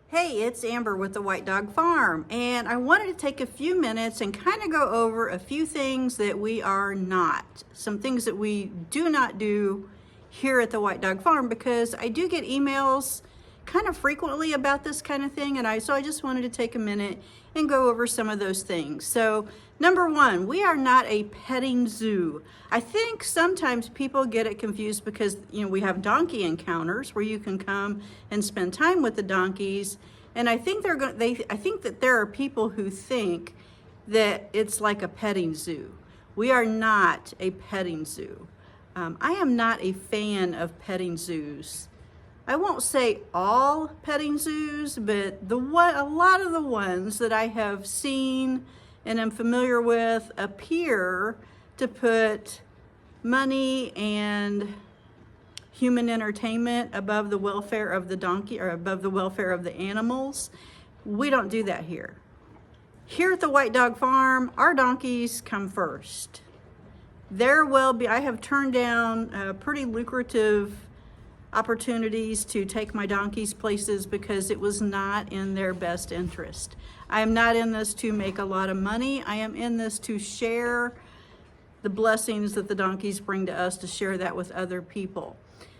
Hey, it's Amber with the White Dog Farm, and I wanted to take a few minutes and kind of go over a few things that we are not, some things that we do not do here at the White Dog Farm, because I do get emails kind of frequently about this kind of thing, and so I just wanted to take a minute and go over some of those things. So number one, we are not a petting zoo. I think sometimes people get it confused because we have donkey encounters where you can come and spend time with the donkeys, and I think I think that there are people who think that it's like a petting zoo. We are not a petting zoo. I am not a fan of petting zoos. I won't say all petting zoos, but a lot of the ones that I have seen and am familiar with appear to put money and human entertainment above the welfare of the donkey or above the welfare of the animals. We don't do that here. Here at the White Dog Farm, our donkeys come first. I have turned down pretty lucrative opportunities to take my donkeys places because it was not in their best interest. I am not in this to make a lot of money. I am in this to share the blessings that the donkeys bring to us, to share that with other people.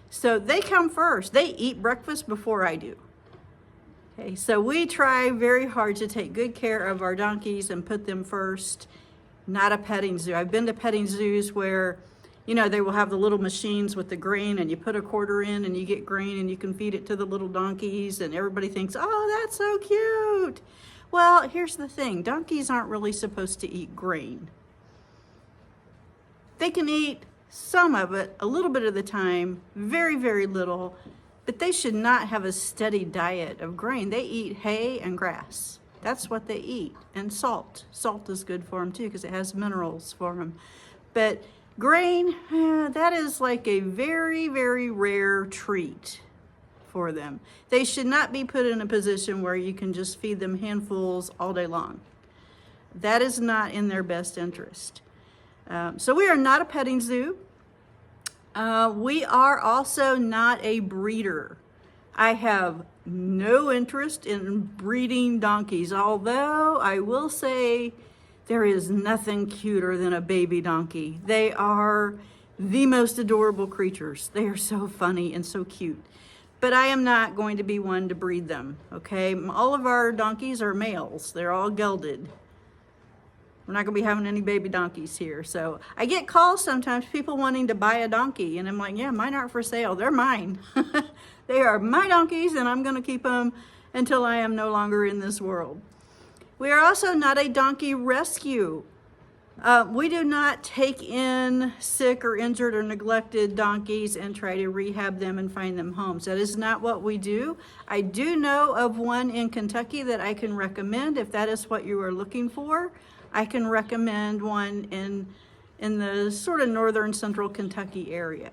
So they come first. They eat breakfast before I do. Okay, so we try very hard to take good care of our donkeys and put them first. Not a petting zoo. I've been to petting zoos where they will have the little machines with the grain, and you put a quarter in and you get grain and you can feed it to the little donkeys, and everybody thinks, oh, that's so cute. Well, here's the thing. Donkeys aren't really supposed to eat grain. They can eat some of it, a little bit of the time, very, very little, but they should not have a steady diet of grain. They eat hay and grass. That's what they eat. And salt. Salt is good for them too because it has minerals for them. But grain, that is like a very, very rare treat for them. They should not be put in a position where you can just feed them handfuls all day long. That is not in their best interest. So we are not a petting zoo. We are also not a breeder. I have no interest in breeding donkeys, although I will say there is nothing cuter than a baby donkey. They are the most adorable creatures. They are so funny and so cute. But I am not going to be one to breed them, okay? All of our donkeys are males. They're all gelded. We're not going to be having any baby donkeys here. So I get calls sometimes, people wanting to buy a donkey. And I'm like, yeah, mine aren't for sale. They're mine. They are my donkeys, and I'm going to keep them until I am no longer in this world. We are also not a donkey rescue. We do not take in sick or injured or neglected donkeys and try to rehab them and find them homes. That is not what we do. I do know of one in Kentucky that I can recommend if that is what you are looking for. I can recommend one in the sort of northern central Kentucky area.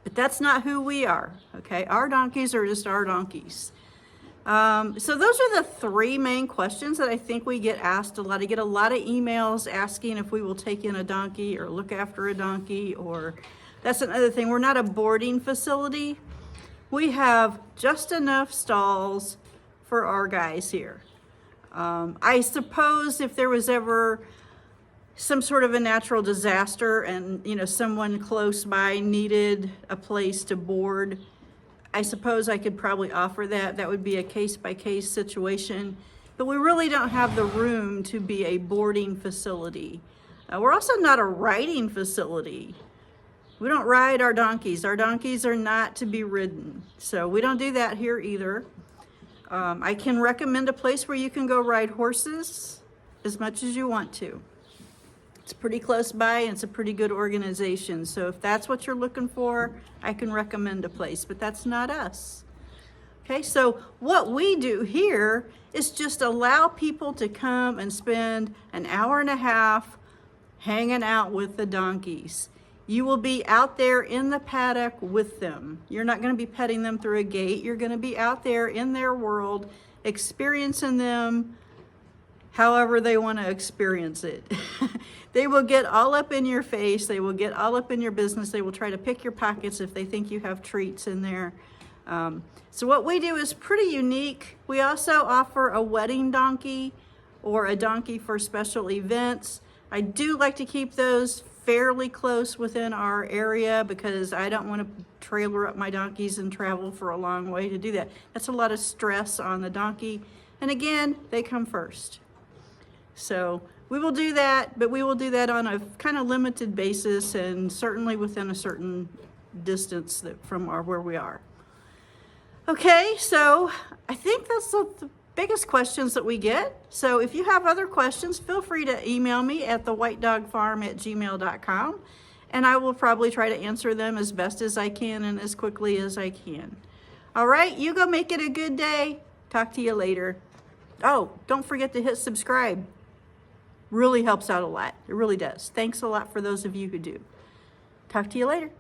But that's not who we are, okay? Our donkeys are just our donkeys. So those are the three main questions that I think we get asked a lot. I get a lot of emails asking if we will take in a donkey or look after a donkey, or that's another thing. We're not a boarding facility. We have just enough stalls for our guys here. I suppose if there was ever some sort of a natural disaster and, someone close by needed a place to board, I suppose I could probably offer that. That would be a case-by-case situation. But we really don't have the room to be a boarding facility. We're also not a riding facility. We don't ride our donkeys. Our donkeys are not to be ridden. So we don't do that here either. I can recommend a place where you can go ride horses as much as you want to. It's pretty close by, and it's a pretty good organization. So if that's what you're looking for, I can recommend a place, but that's not us. Okay, so what we do here is just allow people to come and spend an hour and a half hanging out with the donkeys. You will be out there in the paddock with them. You're not going to be petting them through a gate. You're going to be out there in their world, experiencing them however they want to experience it. They will get all up in your face. They will get all up in your business. They will try to pick your pockets if they think you have treats in there. So what we do is pretty unique. We also offer a wedding donkey or a donkey for special events. I do like to keep those fairly close within our area because I don't want to trailer up my donkeys and travel for a long way to do that. That's a lot of stress on the donkey. And again, they come first. So we will do that, but we will do that on a kind of limited basis and certainly within a certain distance from where we are. Okay, so I think that's the biggest questions that we get. So if you have other questions, feel free to email me at thewhitedogfarm@gmail.com, and I will probably try to answer them as best as I can and as quickly as I can. All right, you go make it a good day. Talk to you later. Oh, don't forget to hit subscribe. Really helps out a lot. It really does. Thanks a lot for those of you who do. Talk to you later.